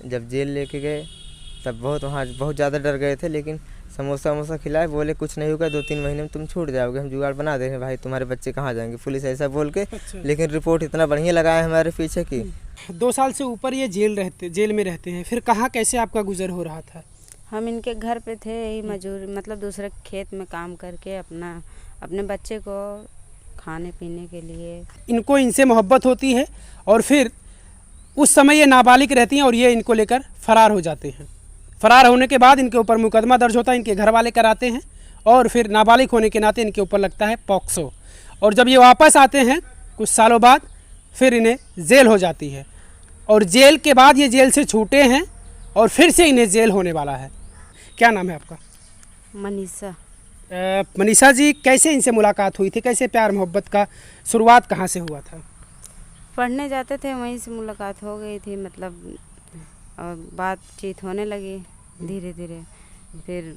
जब जेल लेके गए तब वहाँ बहुत ज़्यादा डर गए थे, लेकिन समोसा वमोसा खिलाए, बोले कुछ नहीं होगा, 2-3 महीने में तुम छूट जाओगे, हम जुगाड़ बना दे रहे हैं भाई, तुम्हारे बच्चे कहाँ जाएंगे, पुलिस ऐसा बोल के। अच्छा। लेकिन रिपोर्ट इतना बढ़िया लगाया हमारे पीछे की। 2 साल से ऊपर ये जेल में रहते हैं, फिर कहाँ कैसे आपका गुजर हो रहा था? हम इनके घर पे थे, यही मजदूरी मतलब दूसरे खेत में काम करके अपने बच्चे को खाने पीने के लिए। इनको इनसे मोहब्बत होती है और फिर उस समय ये नाबालिग रहती हैं और ये इनको लेकर फरार हो जाते हैं। फरार होने के बाद इनके ऊपर मुकदमा दर्ज होता है, इनके घर वाले कराते हैं और फिर नाबालिग होने के नाते इनके ऊपर लगता है पॉक्सो। और जब ये वापस आते हैं कुछ सालों बाद, फिर इन्हें जेल हो जाती है और जेल के बाद ये जेल से छूटे हैं और फिर से इन्हें जेल होने वाला है। क्या नाम है आपका? मनीषा। मनीषा जी, कैसे इनसे मुलाकात हुई थी, कैसे प्यार मोहब्बत का शुरुआत कहाँ से हुआ था? पढ़ने जाते थे, वहीं से मुलाकात हो गई थी, मतलब और बातचीत होने लगी धीरे धीरे। फिर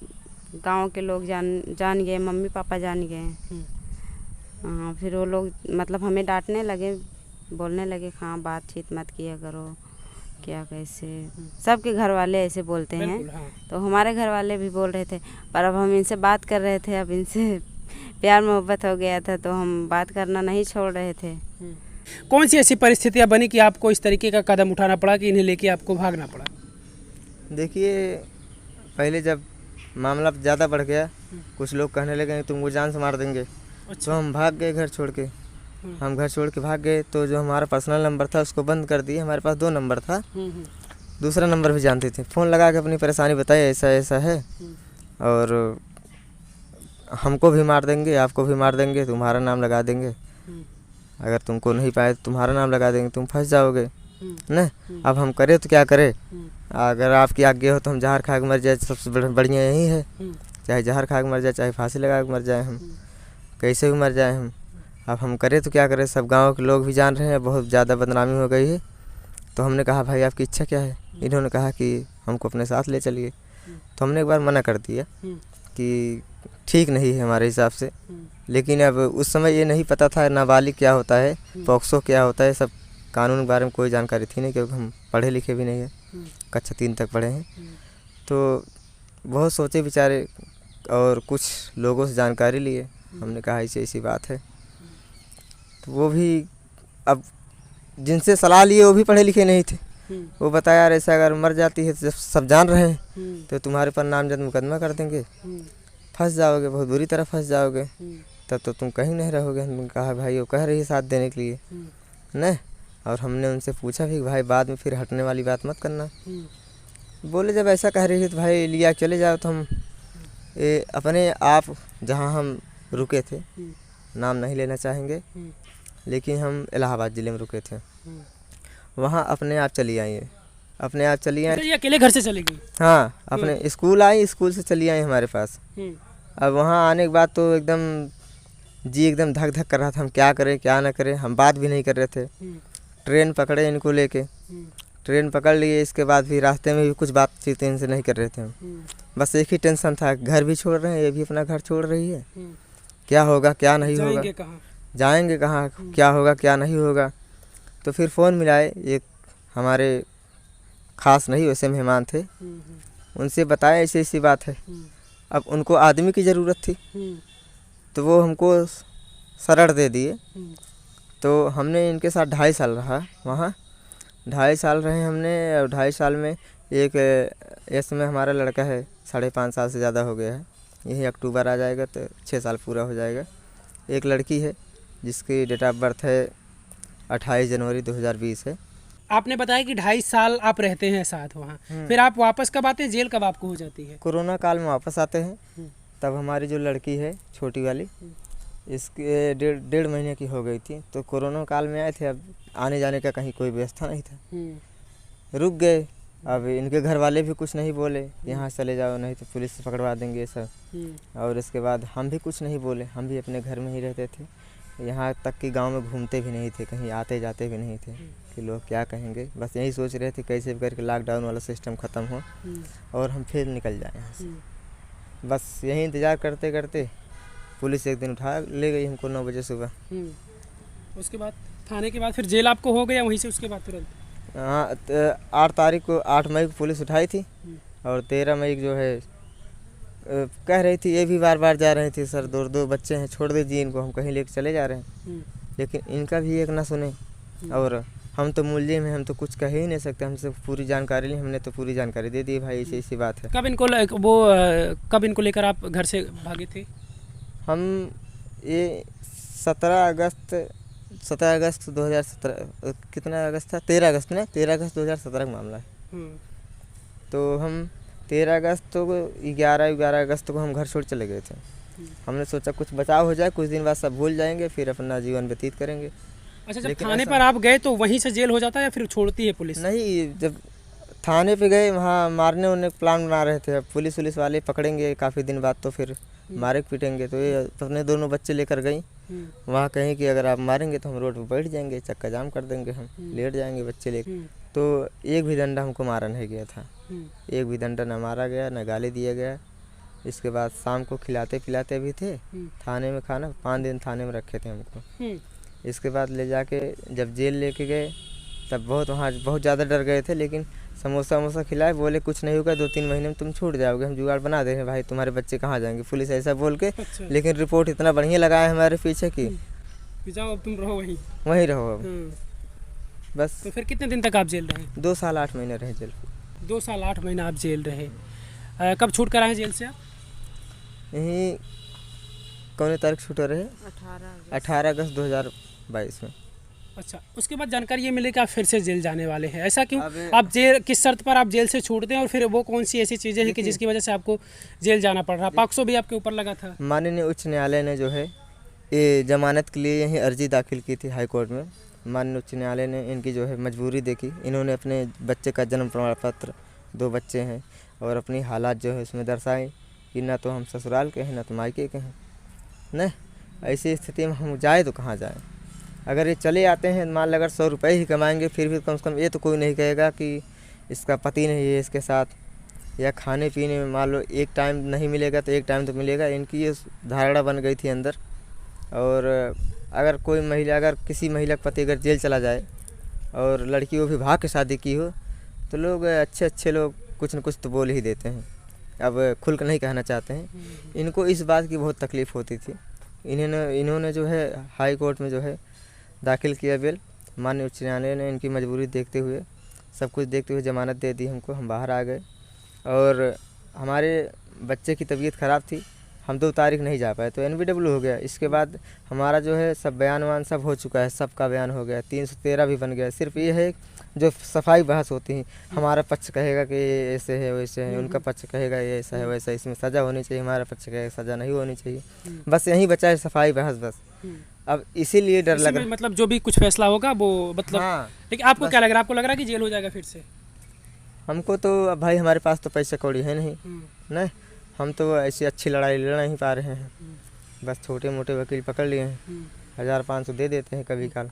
गांव के लोग जान गए, मम्मी पापा जान गए। हाँ, फिर वो लोग मतलब हमें डांटने लगे, बोलने लगे हाँ बातचीत मत किया करो, क्या कैसे। सबके घर वाले ऐसे बोलते हैं। हाँ। तो हमारे घर वाले भी बोल रहे थे, पर अब हम इनसे बात कर रहे थे, अब इनसे प्यार मोहब्बत हो गया था तो हम बात करना नहीं छोड़ रहे थे। कौन सी ऐसी परिस्थितियां बनी कि आपको इस तरीके का कदम उठाना पड़ा कि इन्हें लेके आपको भागना पड़ा? देखिए, पहले जब मामला ज़्यादा बढ़ गया, कुछ लोग कहने लगे तुमको जान से मार देंगे। तो हम भाग गए घर छोड़ के। हम घर छोड़ के भाग गए तो जो हमारा पर्सनल नंबर था उसको बंद कर दिए। हमारे पास 2 नंबर था, दूसरा नंबर भी जानते थे। फ़ोन लगा के अपनी परेशानी बताई, ऐसा ऐसा है और हमको भी मार देंगे, आपको भी मार देंगे, तुम्हारा नाम लगा देंगे, अगर तुमको नहीं पाए तो तुम्हारा नाम लगा देंगे, तुम फंस जाओगे न। अब हम करें तो क्या करें? अगर आपकी आज्ञा हो तो हम जहर खा के मर जाए, सबसे बढ़िया यही है। चाहे जहर खा के मर जाए, चाहे फांसी लगा के मर जाए, हम कैसे भी मर जाए हम। अब हम करें तो क्या करें? सब गांव के लोग भी जान रहे हैं, बहुत ज़्यादा बदनामी हो गई है। तो हमने कहा भाई आपकी इच्छा क्या है? इन्होंने कहा कि हमको अपने साथ ले चलिए। तो हमने एक बार मना कर दिया कि ठीक नहीं है हमारे हिसाब से। लेकिन अब उस समय ये नहीं पता था नाबालिग क्या होता है, पॉक्सो क्या होता है, सब कानून के बारे में कोई जानकारी थी नहीं, क्योंकि हम पढ़े लिखे भी नहीं है, कक्षा 3 तक पढ़े हैं। तो बहुत सोचे विचारे और कुछ लोगों से जानकारी लिए। हमने कहा ऐसी ऐसी बात है। तो वो भी अब जिनसे सलाह लिए वो भी पढ़े लिखे नहीं थे। वो बताया यार ऐसा अगर मर जाती है तो जब सब जान रहे हैं तो तुम्हारे पर नामजद मुकदमा कर देंगे, फंस जाओगे, बहुत बुरी तरह फंस जाओगे, तब तो तुम कहीं नहीं रहोगे। हमने कहा भाई वो कह रही है साथ देने के लिए न। और हमने उनसे पूछा भी भाई बाद में फिर हटने वाली बात मत करना। बोले जब ऐसा कह रही है तो भाई लिया चले जाओ। तो हम अपने आप जहाँ हम रुके थे, नाम नहीं लेना चाहेंगे, लेकिन हम इलाहाबाद ज़िले में रुके थे, वहाँ अपने आप चली आई। अपने आप चली आई। ये अकेले घर से चली गई? हाँ, अपने स्कूल आई, स्कूल से चली आई हमारे पास। अब वहाँ आने के बाद तो एकदम जी एकदम धक धक कर रहा था, हम क्या करें क्या ना करें। हम बात भी नहीं कर रहे थे। ट्रेन पकड़े इनको लेके, ट्रेन पकड़ लिए। इसके बाद भी रास्ते में भी कुछ बातचीत इनसे नहीं कर रहे थे हम। बस एक ही टेंशन था, घर भी छोड़ रहे हैं, ये भी अपना घर छोड़ रही है, क्या होगा क्या नहीं होगा, जाएंगे कहाँ, क्या होगा क्या नहीं होगा। तो फिर फ़ोन मिलाए, एक हमारे ख़ास नहीं वैसे मेहमान थे, उनसे बताया ऐसी ऐसी बात है। अब उनको आदमी की ज़रूरत थी तो वो हमको शरण दे दिए। तो हमने इनके साथ 2.5 साल रहा वहाँ। 2.5 साल रहे हमने। और 2.5 साल में एक इसमें हमारा लड़का है 5.5 साल से ज़्यादा हो गया है, यही अक्टूबर आ जाएगा तो 6 साल पूरा हो जाएगा। एक लड़की है जिसकी डेट ऑफ बर्थ है 28 जनवरी 2020 है। आपने बताया कि 2.5 साल आप रहते हैं साथ वहाँ, फिर आप वापस कब आते हैं? जेल कब आपको हो जाती है? कोरोना काल में वापस आते हैं। तब हमारी जो लड़की है छोटी वाली, इसके 1.5 महीने की हो गई थी। तो कोरोना काल में आए थे, अब आने जाने का कहीं कोई व्यवस्था नहीं था, रुक गए। अब इनके घर वाले भी कुछ नहीं बोले, यहाँ चले जाओ नहीं तो पुलिस से पकड़वा देंगे सब। और इसके बाद हम भी कुछ नहीं बोले, हम भी अपने घर में ही रहते थे। यहाँ तक कि गांव में घूमते भी नहीं थे, कहीं आते जाते भी नहीं थे कि लोग क्या कहेंगे। बस यही सोच रहे थे कैसे भी करके लॉकडाउन वाला सिस्टम ख़त्म हो और हम फिर निकल जाएँ यहाँ से। बस यही इंतज़ार करते करते पुलिस एक दिन उठा ले गई हमको 9 बजे सुबह। उसके बाद थाने के बाद फिर जेल आपको हो गया वहीं से? उसके बाद तुरंत हाँ 8 तारीख को 8 मई को पुलिस उठाई थी और 13 मई को जो है कह रही थी, ये भी बार बार जा रही थी, सर दो बच्चे हैं, छोड़ दीजिए इनको, हम कहीं लेके चले जा रहे हैं। लेकिन इनका भी एक ना सुने। और हम तो मुलजिम हैं, हम तो कुछ कह ही नहीं सकते, हमसे पूरी जानकारी ली, हमने तो पूरी जानकारी दे दी भाई ऐसी बात है। कब इनको लेकर आप घर से भागे थे? हम ये 17 अगस्त 2017 कितना अगस्त था, 13 अगस्त ना, 13 अगस्त 2017 का मामला है। तो हम 13 अगस्त को 11 अगस्त को हम घर छोड़ चले गए थे। हमने सोचा कुछ बचाव हो जाए, कुछ दिन बाद सब भूल जाएंगे, फिर अपना जीवन व्यतीत करेंगे। अच्छा, जब थाने पर आप गए तो वहीं से जेल हो जाता है या फिर छोड़ती है पुलिस? नहीं, जब थाने पे गए वहाँ मारने उन्हें प्लान बना रहे थे, अब पुलिस वाले पकड़ेंगे काफ़ी दिन बाद तो फिर मारे पीटेंगे। तो ये अपने दोनों बच्चे लेकर गई वहाँ, कहीं कि अगर आप मारेंगे तो हम रोड पर बैठ जाएंगे, चक्का जाम कर देंगे, हम लेट जाएंगे बच्चे लेकर। तो एक भी डंडा हमको मारा नहीं गया था, एक भी डंडा न मारा गया, न गाली दिया गया। इसके बाद शाम को खिलाते पिलाते भी थे थाने में खाना, 5 दिन थाने में रखे थे हमको। इसके बाद ले जाके जब जेल लेके गए तब वहाँ बहुत ज़्यादा डर गए थे, लेकिन समोसा वमोसा खिलाए, बोले कुछ नहीं होगा, 2-3 महीने में तुम छूट जाओगे, हम जुगाड़ बना दे रहे हैं भाई, तुम्हारे बच्चे कहाँ जाएंगे, पुलिस ऐसा बोल के। अच्छा। लेकिन रिपोर्ट इतना बढ़िया लगाया हमारे पीछे की जाओ अब तुम रहो वहीं रहो अब बस। तो फिर कितने दिन तक आप जेल रहे? 2 साल 8 महीने रहे जेल। 2 साल 8 महीना आप जेल रहे। कब छूट कर आए जेल से आप? यहीं कौन तारीख छूटे रहे? 18 अगस्त 2022 में। अच्छा, उसके बाद जानकारी ये मिली कि आप फिर से जेल जाने वाले हैं, ऐसा क्यों? आप जेल किस शर्त पर आप जेल से छूटते हैं और फिर वो कौन सी ऐसी चीज़ें हैं कि जिसकी वजह से आपको जेल जाना पड़ रहा? पॉक्सो भी आपके ऊपर लगा था? माननीय उच्च न्यायालय ने जो है ये जमानत के लिए यही अर्जी दाखिल की थी हाई कोर्ट में। माननीय उच्च न्यायालय ने इनकी जो है मजबूरी देखी, इन्होंने अपने बच्चे का जन्म प्रमाण पत्र, 2 बच्चे हैं, और अपनी हालात जो है उसमें दर्शाई कि ना तो हम ससुराल के हैं ना तो मायके के हैं। नहीं, ऐसी स्थिति में हम जाए तो कहाँ जाएं? अगर ये चले आते हैं, मान लो अगर 100 रुपये ही कमाएंगे, फिर भी कम से कम ये तो कोई नहीं कहेगा कि इसका पति नहीं है इसके साथ, या खाने पीने में मान लो एक टाइम नहीं मिलेगा तो एक टाइम तो मिलेगा। इनकी ये धारणा बन गई थी अंदर। और अगर कोई महिला, अगर किसी महिला का पति अगर जेल चला जाए और लड़की वो भी भाग के शादी की हो, तो लोग अच्छे लोग कुछ न कुछ तो बोल ही देते हैं। अब खुल कर नहीं कहना चाहते हैं। इनको इस बात की बहुत तकलीफ़ होती थी। इन्होंने जो है हाई कोर्ट में जो है दाखिल किया बेल। माननीय उच्च न्यायालय ने इनकी मजबूरी देखते हुए, सब कुछ देखते हुए ज़मानत दे दी हमको, हम बाहर आ गए। और हमारे बच्चे की तबीयत ख़राब थी, हम 2 तारीख नहीं जा पाए, तो NBW हो गया। इसके बाद हमारा जो है सब बयान सब हो चुका है, सबका बयान हो गया, 313 भी बन गया। सिर्फ ये है जो सफाई बहस होती है, हमारा पक्ष कहेगा कि ये ऐसे है वैसे है, उनका पक्ष कहेगा ये ऐसा है वैसा, इसमें सज़ा होनी चाहिए, हमारा पक्ष कहेगा सज़ा नहीं होनी चाहिए। बस यही बचा है सफाई बहस बस। अब इसीलिए डर लग रहा है, मतलब जो भी कुछ फैसला होगा वो मतलब। हाँ, लेकिन आपको क्या लग रहा है? आपको लग रहा है कि जेल हो जाएगा फिर से? हमको तो अब भाई हमारे पास तो पैसे कौड़ी है नहीं, हम तो ऐसी अच्छी लड़ाई लड़ नहीं पा रहे हैं। बस छोटे मोटे वकील पकड़ लिए हैं, 1500 दे देते हैं कभी काल,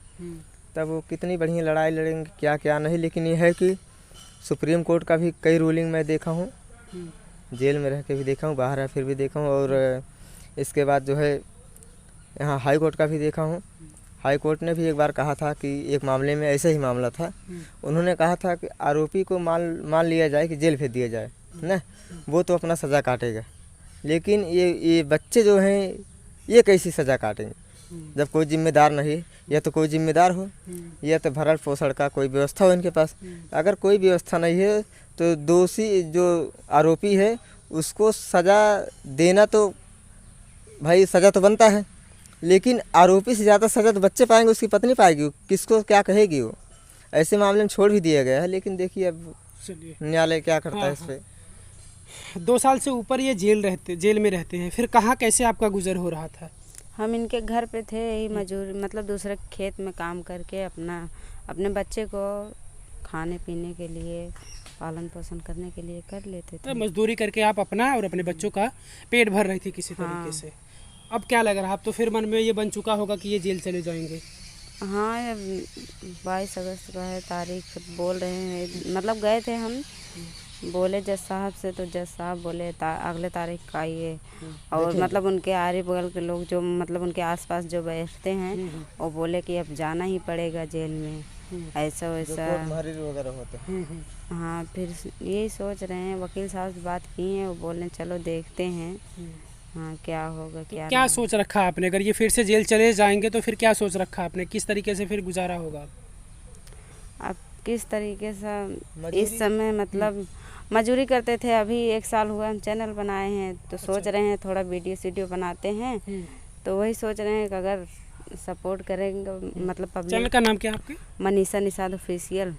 तब वो कितनी बढ़िया लड़ाई लड़ेंगे क्या क्या नहीं। लेकिन ये है कि सुप्रीम कोर्ट का भी कई रूलिंग मैं देखा हूँ, जेल में रह के भी देखा हूँ, बाहर है फिर भी देखा हूँ। और इसके बाद जो है यहाँ हाई कोर्ट का भी देखा हूँ। हाई कोर्ट ने भी एक बार कहा था कि एक मामले में ऐसा ही मामला था, उन्होंने कहा था कि आरोपी को मान लिया जाए कि जेल भेज दिया जाए ना, वो तो अपना सज़ा काटेगा। लेकिन ये बच्चे जो हैं ये कैसी सज़ा काटेंगे जब कोई जिम्मेदार नहीं? या तो कोई जिम्मेदार हो, या तो भरण पोषण का कोई व्यवस्था हो इनके पास। अगर कोई व्यवस्था नहीं है तो दोषी जो आरोपी है उसको सज़ा देना तो भाई सज़ा तो बनता है, लेकिन आरोपी से ज़्यादा सज़ा तो बच्चे पाएंगे, उसकी पत्नी पाएगी, किसको क्या कहेगी वो। ऐसे मामले में छोड़ भी दिया गया है, लेकिन देखिए अब न्यायालय क्या करता है इस पर। 2 साल से ऊपर ये जेल में रहते हैं, फिर कहाँ कैसे आपका गुजर हो रहा था? हम इनके घर पे थे, यही मजदूरी मतलब दूसरे खेत में काम करके अपने बच्चे को खाने पीने के लिए, पालन पोषण करने के लिए कर लेते थे। मजदूरी करके आप अपना और अपने बच्चों का पेट भर रही थी किसी तरीके से। अब क्या लग रहा है? अब तो फिर मन में ये बन चुका होगा कि ये जेल चले जाएंगे। हाँ, 22 अगस्त का है तारीख, बोल रहे हैं, मतलब गए थे हम, बोले जज साहब से, तो जज साहब बोले अगले तारीख का आइए। और मतलब उनके आरे बगल के लोग जो मतलब उनके आसपास जो बैठते हैं वो बोले कि अब जाना ही पड़ेगा जेल में। ऐसा जो वैसा। कोर्ट मैरिज वगैरह होते हैं। हाँ, फिर यही सोच रहे हैं, वकील साहब से बात की है, वो बोल रहे हैं चलो देखते हैं हाँ क्या होगा क्या क्या नहीं। सोच रखा आपने, अगर ये फिर से जेल चले जाएंगे तो फिर क्या सोच रखा आपने, किस तरीके से फिर गुजारा होगा? अब किस तरीके से मजदूरी? इस समय मतलब मजदूरी करते थे, अभी 1 साल हुआ हम चैनल बनाए हैं, तो सोच रहे हैं थोड़ा वीडियो बनाते हैं, तो वही सोच रहे हैं कि अगर सपोर्ट करेंगे मतलब चैनल पब्लिक। का नाम क्या है आपके? मनीषा निषाद ऑफिशियल।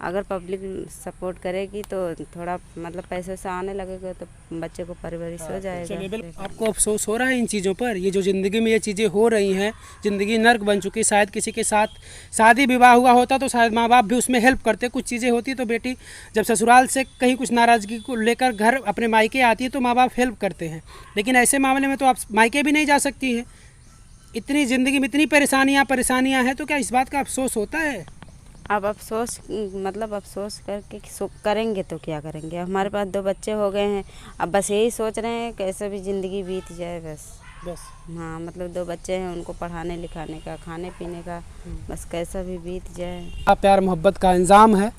अगर पब्लिक सपोर्ट करेगी तो थोड़ा मतलब पैसे से आने लगेगा तो बच्चे को परवरिश हो चलिए, जाएगा। बिल्कुल। आपको अफसोस हो रहा है इन चीज़ों पर, ये जो ज़िंदगी में ये चीज़ें हो रही हैं, ज़िंदगी नर्क बन चुकी है। शायद किसी के साथ शादी विवाह हुआ होता तो शायद माँ बाप भी उसमें हेल्प करते, कुछ चीज़ें होती तो बेटी जब ससुराल से कहीं कुछ नाराज़गी को लेकर घर अपने मायके आती है तो माँ बाप हेल्प करते हैं, लेकिन ऐसे मामले में तो आप मायके भी नहीं जा सकती हैं। इतनी ज़िंदगी में इतनी परेशानियाँ हैं, तो क्या इस बात का अफसोस होता है? अब अफसोस मतलब अफसोस करके करेंगे तो क्या करेंगे, हमारे पास 2 बच्चे हो गए हैं, अब बस यही सोच रहे हैं कैसे भी ज़िंदगी बीत जाए बस। हाँ, मतलब 2 बच्चे हैं, उनको पढ़ाने लिखाने का, खाने पीने का, बस कैसा भी बीत जाए। प्यार मोहब्बत का इंजाम है,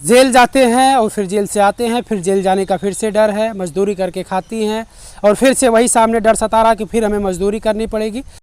जेल जाते हैं और फिर जेल से आते हैं, फिर जेल जाने का फिर से डर है, मजदूरी करके खाती हैं और फिर से वही सामने डर सता रहा कि फिर हमें मजदूरी करनी पड़ेगी।